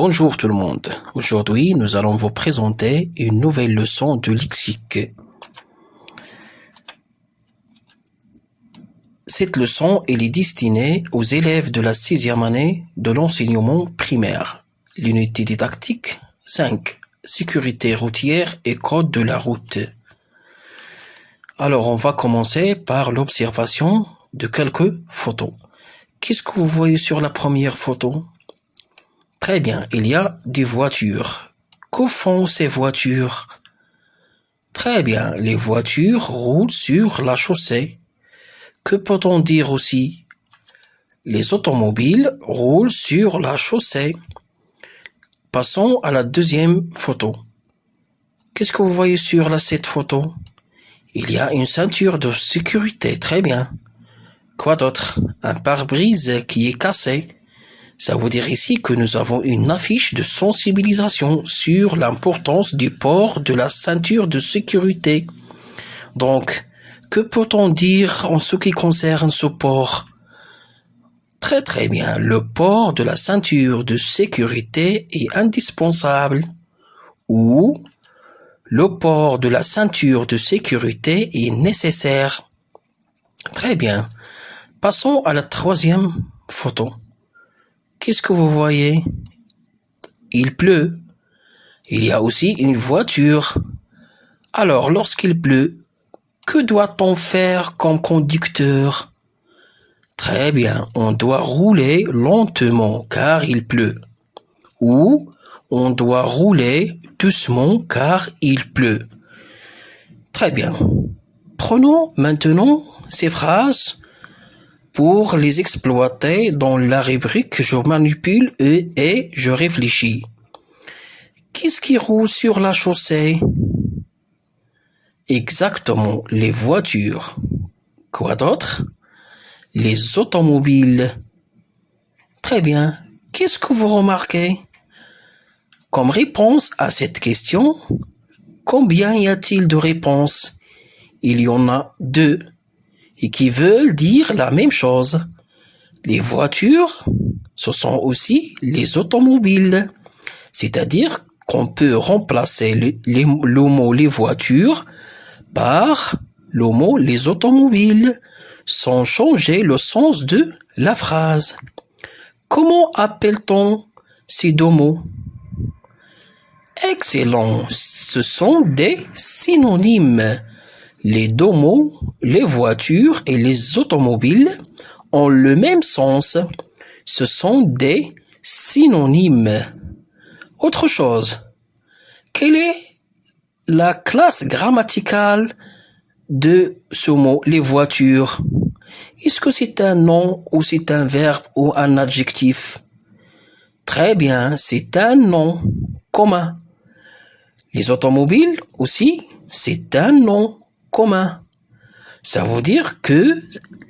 Bonjour tout le monde. Aujourd'hui, nous allons vous présenter une nouvelle leçon de lexique. Cette leçon elle est destinée aux élèves de la 6e année de l'enseignement primaire. L'unité didactique 5. Sécurité routière et code de la route. Alors, on va commencer par l'observation de quelques photos. Qu'est-ce que vous voyez sur la première photo? Très bien, il y a des voitures. Que font ces voitures? Très bien, les voitures roulent sur la chaussée. Que peut-on dire aussi? Les automobiles roulent sur la chaussée. Passons à la deuxième photo. Qu'est-ce que vous voyez sur cette photo? Il y a une ceinture de sécurité, très bien. Quoi d'autre? Un pare-brise qui est cassé. Ça veut dire ici que nous avons une affiche de sensibilisation sur l'importance du port de la ceinture de sécurité. Donc, que peut-on dire en ce qui concerne ce port? Très bien, le port de la ceinture de sécurité est indispensable. Ou, le port de la ceinture de sécurité est nécessaire. Très bien. Passons à la troisième photo. Qu'est-ce que vous voyez? Il pleut. Il y a aussi une voiture. Alors, lorsqu'il pleut, que doit-on faire comme conducteur? Très bien, on doit rouler lentement car il pleut. Ou on doit rouler doucement car il pleut. Très bien. Prenons maintenant ces phrases pour les exploiter dans la rubrique « Je manipule et je réfléchis ». Qu'est-ce qui roule sur la chaussée? Exactement, les voitures. Quoi d'autre? Les automobiles. Très bien. Qu'est-ce que vous remarquez? Comme réponse à cette question, combien y a-t-il de réponses? Il y en a 2. Et qui veulent dire la même chose. Les voitures, ce sont aussi les automobiles. C'est-à-dire qu'on peut remplacer le mot les voitures par le mot les automobiles sans changer le sens de la phrase. Comment appelle-t-on ces deux mots? Excellent, ce sont des synonymes. Les deux mots, les voitures et les automobiles, ont le même sens. Ce sont des synonymes. Autre chose, quelle est la classe grammaticale de ce mot, les voitures? Est-ce que c'est un nom ou c'est un verbe ou un adjectif? Très bien, c'est un nom commun. Les automobiles aussi, c'est un nom commun. Ça veut dire que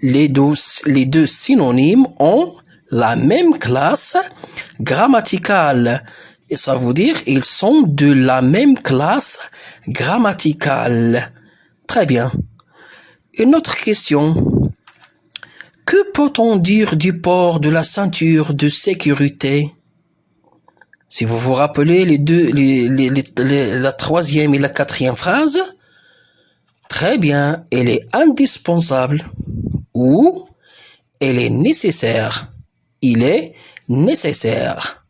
les deux synonymes ont la même classe grammaticale. Et ça veut dire qu'ils sont de la même classe grammaticale. Très bien. Une autre question. Que peut-on dire du port de la ceinture de sécurité? Si vous vous rappelez la troisième et la quatrième phrase, très bien, elle est indispensable ou elle est nécessaire. Il est nécessaire.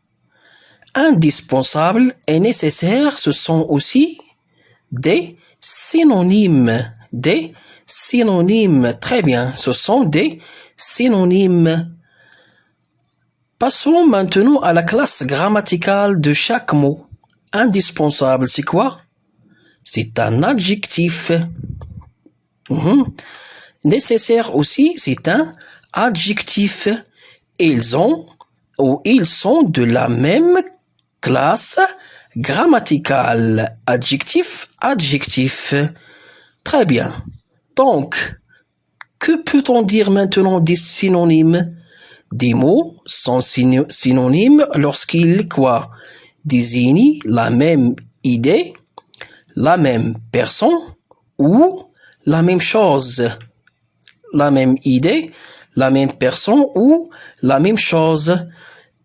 Indispensable et nécessaire, ce sont aussi des synonymes. Des synonymes. Très bien, ce sont des synonymes. Passons maintenant à la classe grammaticale de chaque mot. Indispensable, c'est quoi? C'est un adjectif. Nécessaire aussi, c'est un adjectif. Ils sont de la même classe grammaticale. Adjectif, adjectif. Très bien. Donc, que peut-on dire maintenant des synonymes? Des mots sont synonymes lorsqu'ils désignent la même idée, la même personne ou la même chose. La même idée, la même personne ou la même chose.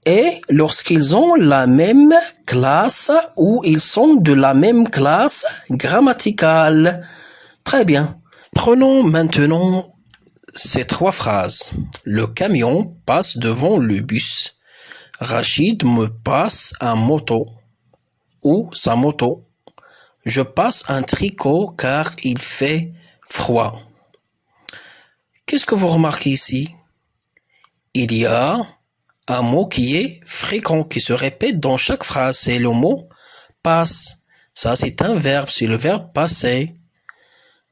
et lorsqu'ils ont la même classe ou ils sont de la même classe grammaticale. Très bien. Prenons maintenant ces trois phrases. Le camion passe devant le bus. Rachid me passe un moto ou sa moto. Je passe un tricot car il fait froid. Qu'est-ce que vous remarquez ici? Il y a un mot qui est fréquent, qui se répète dans chaque phrase. C'est le mot passe. Ça, c'est un verbe, c'est le verbe passer.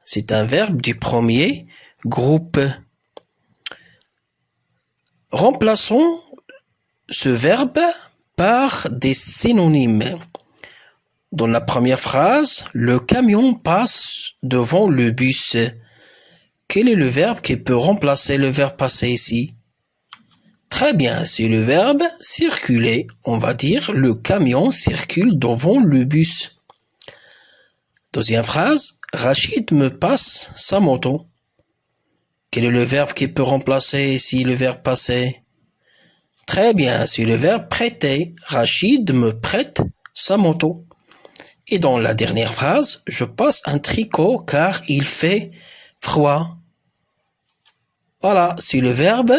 C'est un verbe du premier groupe. Remplaçons ce verbe par des synonymes. Dans la première phrase, le camion passe devant le bus. Quel est le verbe qui peut remplacer le verbe passer ici? Très bien, c'est le verbe circuler. On va dire le camion circule devant le bus. Deuxième phrase, Rachid me passe sa moto. Quel est le verbe qui peut remplacer ici le verbe passer? Très bien, c'est le verbe prêter. Rachid me prête sa moto. Et dans la dernière phrase, je passe un tricot car il fait froid. Voilà, c'est le verbe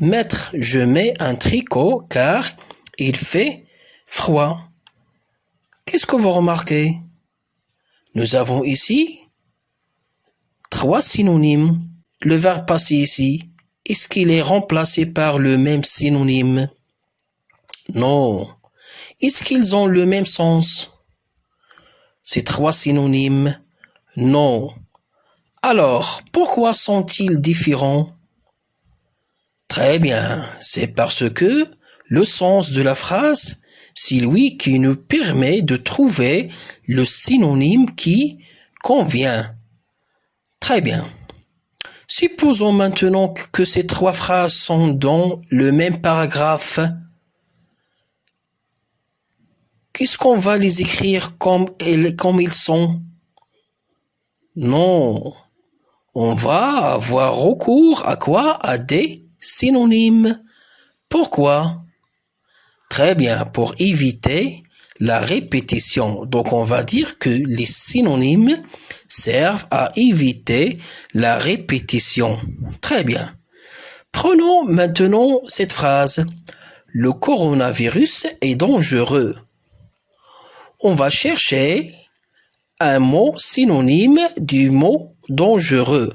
mettre. Je mets un tricot car il fait froid. Qu'est-ce que vous remarquez? Nous avons ici trois synonymes. Le verbe passer ici, est-ce qu'il est remplacé par le même synonyme? Non. Est-ce qu'ils ont le même sens? Ces trois synonymes? Non. Alors, pourquoi sont-ils différents? Très bien, c'est parce que le sens de la phrase, c'est lui qui nous permet de trouver le synonyme qui convient. Très bien. Supposons maintenant que ces trois phrases sont dans le même paragraphe. Qu'est-ce qu'on va les écrire comme ils sont? Non. On va avoir recours à quoi? À des synonymes. Pourquoi? Très bien, pour éviter la répétition. Donc on va dire que les synonymes servent à éviter la répétition. Très bien. Prenons maintenant cette phrase. Le coronavirus est dangereux. On va chercher un mot synonyme du mot dangereux.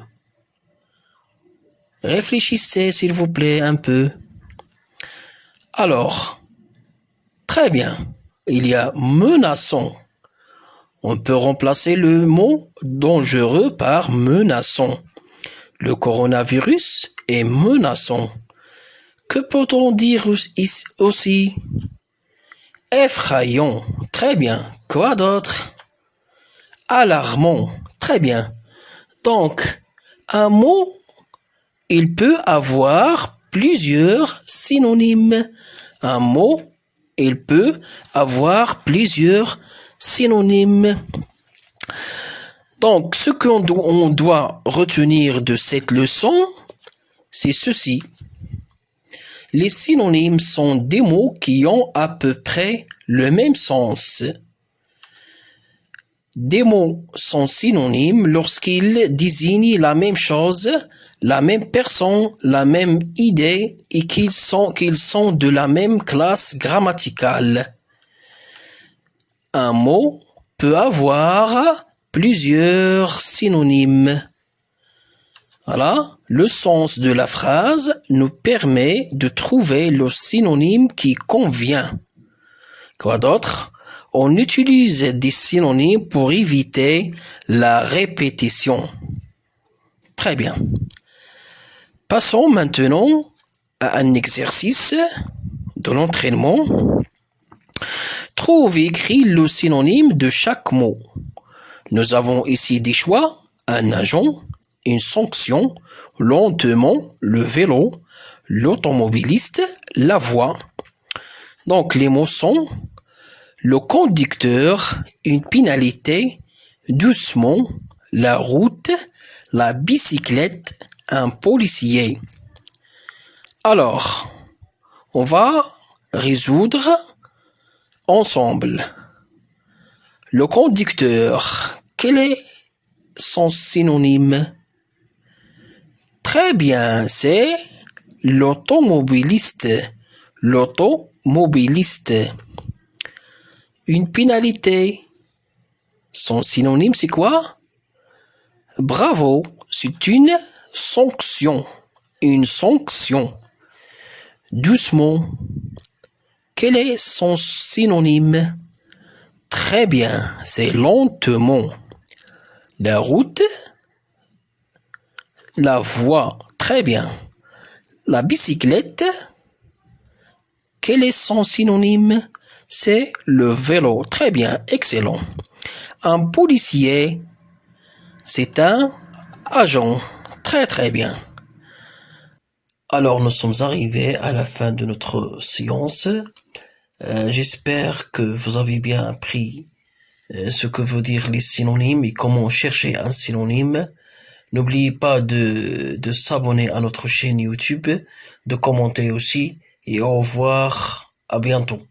Réfléchissez s'il vous plaît un peu. Alors, très bien, il y a menaçant. On peut remplacer le mot dangereux par menaçant. Le coronavirus est menaçant. Que peut-on dire aussi? Effrayant. Très bien. Quoi d'autre? Alarmant. Très bien. Donc, un mot, il peut avoir plusieurs synonymes. Un mot, il peut avoir plusieurs synonymes. Donc, ce qu'on doit retenir de cette leçon, c'est ceci. Les synonymes sont des mots qui ont à peu près le même sens. Des mots sont synonymes lorsqu'ils désignent la même chose, la même personne, la même idée et qu'ils sont de la même classe grammaticale. Un mot peut avoir plusieurs synonymes. Voilà, le sens de la phrase nous permet de trouver le synonyme qui convient. Quoi d'autre? On utilise des synonymes pour éviter la répétition. Très bien. Passons maintenant à un exercice de l'entraînement. Trouve et écris le synonyme de chaque mot. Nous avons ici des choix, un agent, une sanction, lentement, le vélo, l'automobiliste, la voie. Donc les mots sont le conducteur, une pénalité, doucement, la route, la bicyclette, un policier. Alors, on va résoudre, ensemble. Le conducteur, quel est son synonyme? Très bien, c'est l'automobiliste. L'automobiliste. Une pénalité. Son synonyme, c'est quoi? Bravo, c'est une sanction. Une sanction. Doucement. Quel est son synonyme? Très bien, c'est lentement. La route, la voie, très bien. La bicyclette, quel est son synonyme? C'est le vélo, très bien, excellent. Un policier, c'est un agent, très très bien. Alors nous sommes arrivés à la fin de notre séance. J'espère que vous avez bien appris ce que veut dire les synonymes et comment chercher un synonyme. N'oubliez pas de s'abonner à notre chaîne YouTube, de commenter aussi et au revoir, à bientôt.